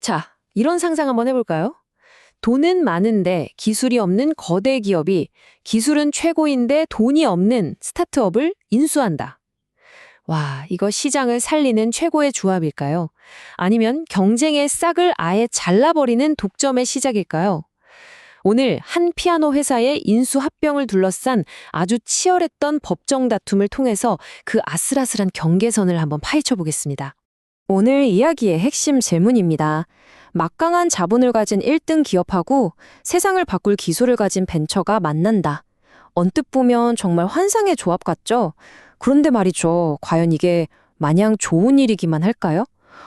자, 이런 상상 한번 해볼까요? 돈은 많은데 기술이 없는 거대 기업이 기술은 최고인데 돈이 없는 스타트업을 인수한다. 와, 이거 시장을 살리는 최고의 조합일까요? 아니면 경쟁의 싹을 아예 잘라버리는 독점의 시작일까요? 오늘 한 피아노 회사의 인수 합병을 둘러싼 아주 치열했던 법정 다툼을 통해서 그 아슬아슬한 경계선을 한번 파헤쳐 보겠습니다. 오늘 이야기의 핵심 질문입니다. 막강한 자본을 가진 1등 기업하고 세상을 바꿀 기술을 가진 벤처가 만난다. 언뜻 보면 정말 환상의 조합 같죠? 그런데 말이죠. 과연 이게 마냥 좋은 일이기만 할까요?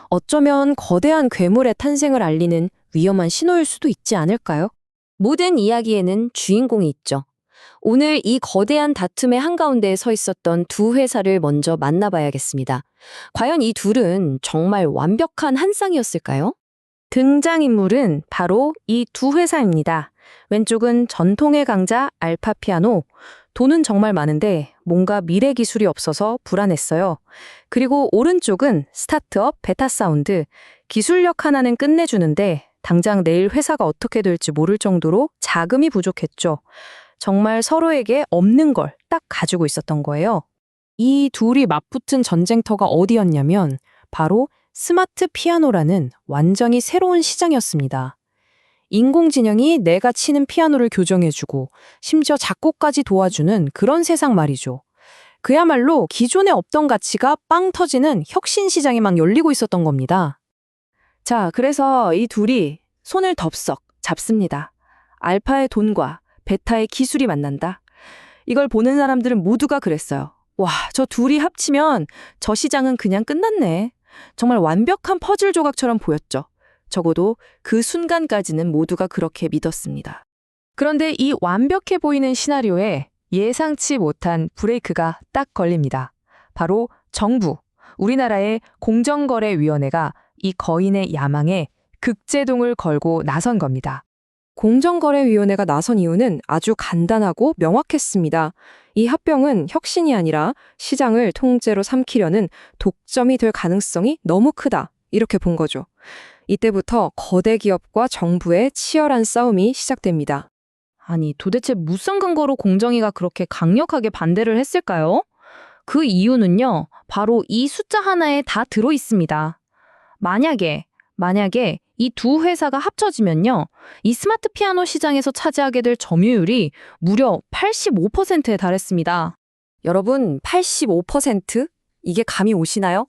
어쩌면 거대한 괴물의 탄생을 알리는 위험한 신호일 수도 있지 않을까요? 모든 이야기에는 주인공이 있죠. 오늘 이 거대한 다툼의 한가운데에 서 있었던 두 회사를 먼저 만나봐야겠습니다. 과연 이 둘은 정말 완벽한 한 쌍이었을까요? 등장인물은 바로 이 두 회사입니다. 왼쪽은 전통의 강자 알파피아노. 돈은 정말 많은데 뭔가 미래 기술이 없어서 불안했어요. 그리고 오른쪽은 스타트업 베타사운드. 기술력 하나는 끝내주는데 당장 내일 회사가 어떻게 될지 모를 정도로 자금이 부족했죠. 정말 서로에게 없는 걸 딱 가지고 있었던 거예요. 이 둘이 맞붙은 전쟁터가 어디였냐면 바로 스마트 피아노라는 완전히 새로운 시장이었습니다. 인공지능이 내가 치는 피아노를 교정해주고 심지어 작곡까지 도와주는 그런 세상 말이죠. 그야말로 기존에 없던 가치가 빵 터지는 혁신 시장이 막 열리고 있었던 겁니다. 자, 그래서 이 둘이 손을 덥석 잡습니다. 알파의 돈과 베타의 기술이 만난다. 이걸 보는 사람들은 모두가 그랬어요. 와, 저 둘이 합치면 저 시장은 그냥 끝났네. 정말 완벽한 퍼즐 조각처럼 보였죠. 적어도 그 순간까지는 모두가 그렇게 믿었습니다. 그런데 이 완벽해 보이는 시나리오에 예상치 못한 브레이크가 딱 걸립니다. 바로 정부, 우리나라의 공정거래위원회가 이 거인의 야망에 극제동을 걸고 나선 겁니다. 공정거래위원회가 나선 이유는 아주 간단하고 명확했습니다. 이 합병은 혁신이 아니라 시장을 통째로 삼키려는 독점이 될 가능성이 너무 크다. 이렇게 본 거죠. 이때부터 거대 기업과 정부의 치열한 싸움이 시작됩니다. 아니, 도대체 무슨 근거로 공정위가 그렇게 강력하게 반대를 했을까요? 그 이유는요, 바로 이 숫자 하나에 다 들어 있습니다. 만약에 이 두 회사가 합쳐지면요, 이 스마트 피아노 시장에서 차지하게 될 점유율이 무려 85%에 달했습니다. 여러분, 85%? 이게 감이 오시나요?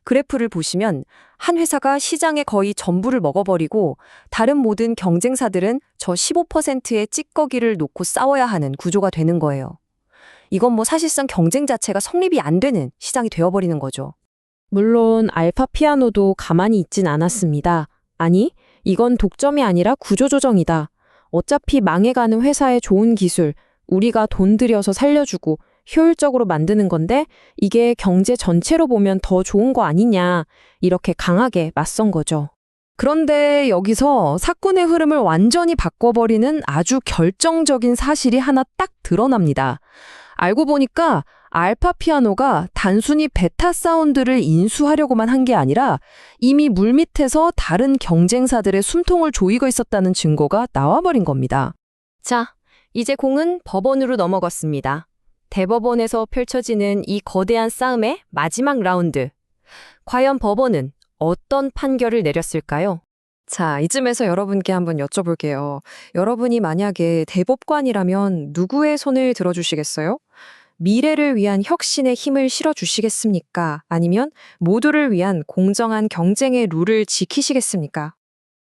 그래프를 보시면 한 회사가 시장의 거의 전부를 먹어버리고 다른 모든 경쟁사들은 저 15%의 찌꺼기를 놓고 싸워야 하는 구조가 되는 거예요. 이건 뭐 사실상 경쟁 자체가 성립이 안 되는 시장이 되어버리는 거죠. 물론 알파 피아노도 가만히 있진 않았습니다. 아니, 이건 독점이 아니라 구조조정이다. 어차피 망해가는 회사의 좋은 기술, 우리가 돈 들여서 살려주고 효율적으로 만드는 건데 이게 경제 전체로 보면 더 좋은 거 아니냐, 이렇게 강하게 맞선 거죠. 그런데 여기서 사건의 흐름을 완전히 바꿔버리는 아주 결정적인 사실이 하나 딱 드러납니다. 알고 보니까 알파 피아노가 단순히 베타 사운드를 인수하려고만 한 게 아니라 이미 물밑에서 다른 경쟁사들의 숨통을 조이고 있었다는 증거가 나와버린 겁니다. 자, 이제 공은 법원으로 넘어갔습니다. 대법원에서 펼쳐지는 이 거대한 싸움의 마지막 라운드. 과연 법원은 어떤 판결을 내렸을까요? 자, 이쯤에서 여러분께 한번 여쭤볼게요. 여러분이 만약에 대법관이라면 누구의 손을 들어주시겠어요? 미래를 위한 혁신의 힘을 실어주시겠습니까? 아니면 모두를 위한 공정한 경쟁의 룰을 지키시겠습니까?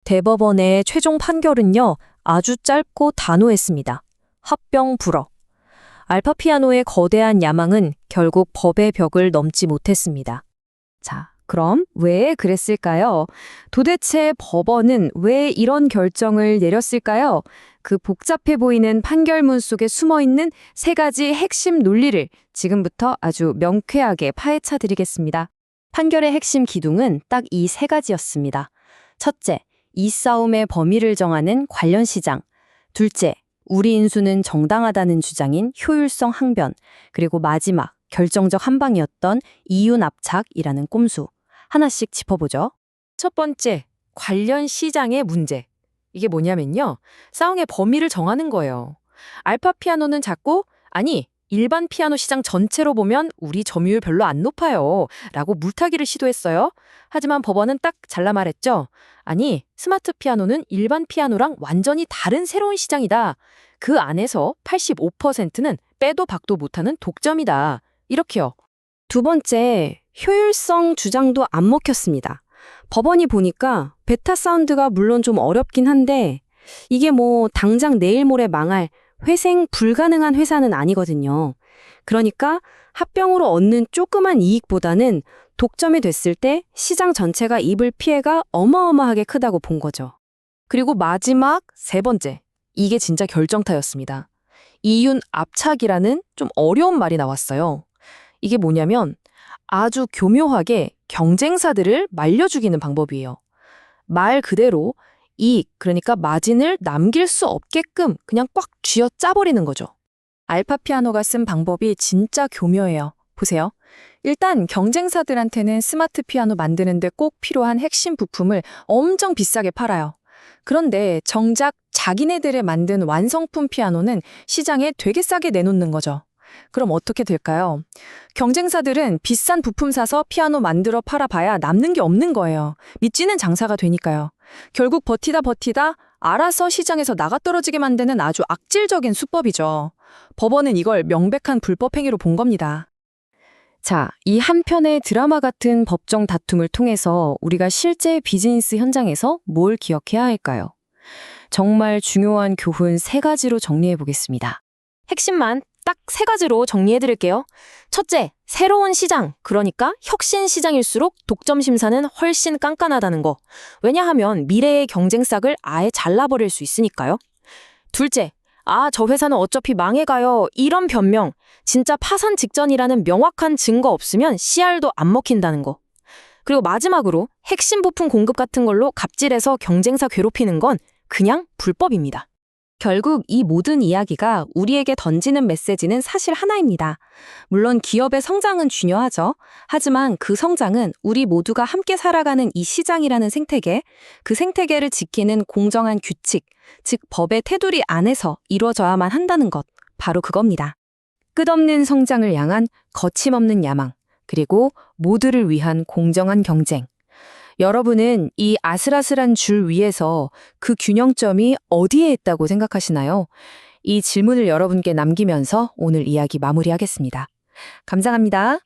대법원의 최종 판결은요, 아주 짧고 단호했습니다. 합병 불허. 알파 피아노의 거대한 야망은 결국 법의 벽을 넘지 못했습니다. 자, 그럼 왜 그랬을까요? 도대체 법원은 왜 이런 결정을 내렸을까요? 그 복잡해 보이는 판결문 속에 숨어있는 세 가지 핵심 논리를 지금부터 아주 명쾌하게 파헤쳐 드리겠습니다. 판결의 핵심 기둥은 딱 이 세 가지였습니다. 첫째, 이 싸움의 범위를 정하는 관련 시장. 둘째, 우리 인수는 정당하다는 주장인 효율성 항변. 그리고 마지막, 결정적 한방이었던 이윤 압착이라는 꼼수. 하나씩 짚어보죠. 첫 번째, 관련 시장의 문제. 이게 뭐냐면요. 싸움의 범위를 정하는 거예요. 알파 피아노는 작고, 아니, 일반 피아노 시장 전체로 보면 우리 점유율 별로 안 높아요. 라고 물타기를 시도했어요. 하지만 법원은 딱 잘라 말했죠. 아니, 스마트 피아노는 일반 피아노랑 완전히 다른 새로운 시장이다. 그 안에서 85%는 빼도 박도 못하는 독점이다. 이렇게요. 두 번째, 효율성 주장도 안 먹혔습니다. 법원이 보니까 베타 사운드가 물론 좀 어렵긴 한데 이게 뭐 당장 내일 모레 망할 회생 불가능한 회사는 아니거든요. 그러니까 합병으로 얻는 조그만 이익보다는 독점이 됐을 때 시장 전체가 입을 피해가 어마어마하게 크다고 본 거죠. 그리고 마지막 세 번째. 이게 진짜 결정타였습니다. 이윤 압착이라는 좀 어려운 말이 나왔어요. 이게 뭐냐면 아주 교묘하게 경쟁사들을 말려 죽이는 방법이에요. 말 그대로 이익, 그러니까 마진을 남길 수 없게끔 그냥 꽉 쥐어 짜버리는 거죠. 알파 피아노가 쓴 방법이 진짜 교묘해요. 보세요. 일단 경쟁사들한테는 스마트 피아노 만드는데 꼭 필요한 핵심 부품을 엄청 비싸게 팔아요. 그런데 정작 자기네들이 만든 완성품 피아노는 시장에 되게 싸게 내놓는 거죠. 그럼 어떻게 될까요? 경쟁사들은 비싼 부품 사서 피아노 만들어 팔아봐야 남는 게 없는 거예요. 믿지는 장사가 되니까요. 결국 버티다 알아서 시장에서 나가떨어지게 만드는 아주 악질적인 수법이죠. 법원은 이걸 명백한 불법 행위로 본 겁니다. 자, 이 한 편의 드라마 같은 법정 다툼을 통해서 우리가 실제 비즈니스 현장에서 뭘 기억해야 할까요? 정말 중요한 교훈 3가지로 정리해 보겠습니다. 핵심만 딱 3가지로 정리해 드릴게요. 첫째, 새로운 시장, 그러니까 혁신 시장일수록 독점 심사는 훨씬 깐깐하다는 거. 왜냐하면 미래의 경쟁싹을 아예 잘라버릴 수 있으니까요. 둘째, 저 회사는 어차피 망해가요. 이런 변명, 진짜 파산 직전이라는 명확한 증거 없으면 CR도 안 먹힌다는 거. 그리고 마지막으로 핵심 부품 공급 같은 걸로 갑질해서 경쟁사 괴롭히는 건 그냥 불법입니다. 결국 이 모든 이야기가 우리에게 던지는 메시지는 사실 하나입니다. 물론 기업의 성장은 중요하죠. 하지만 그 성장은 우리 모두가 함께 살아가는 이 시장이라는 생태계, 그 생태계를 지키는 공정한 규칙, 즉 법의 테두리 안에서 이루어져야만 한다는 것, 바로 그겁니다. 끝없는 성장을 향한 거침없는 야망, 그리고 모두를 위한 공정한 경쟁. 여러분은 이 아슬아슬한 줄 위에서 그 균형점이 어디에 있다고 생각하시나요? 이 질문을 여러분께 남기면서 오늘 이야기 마무리하겠습니다. 감사합니다.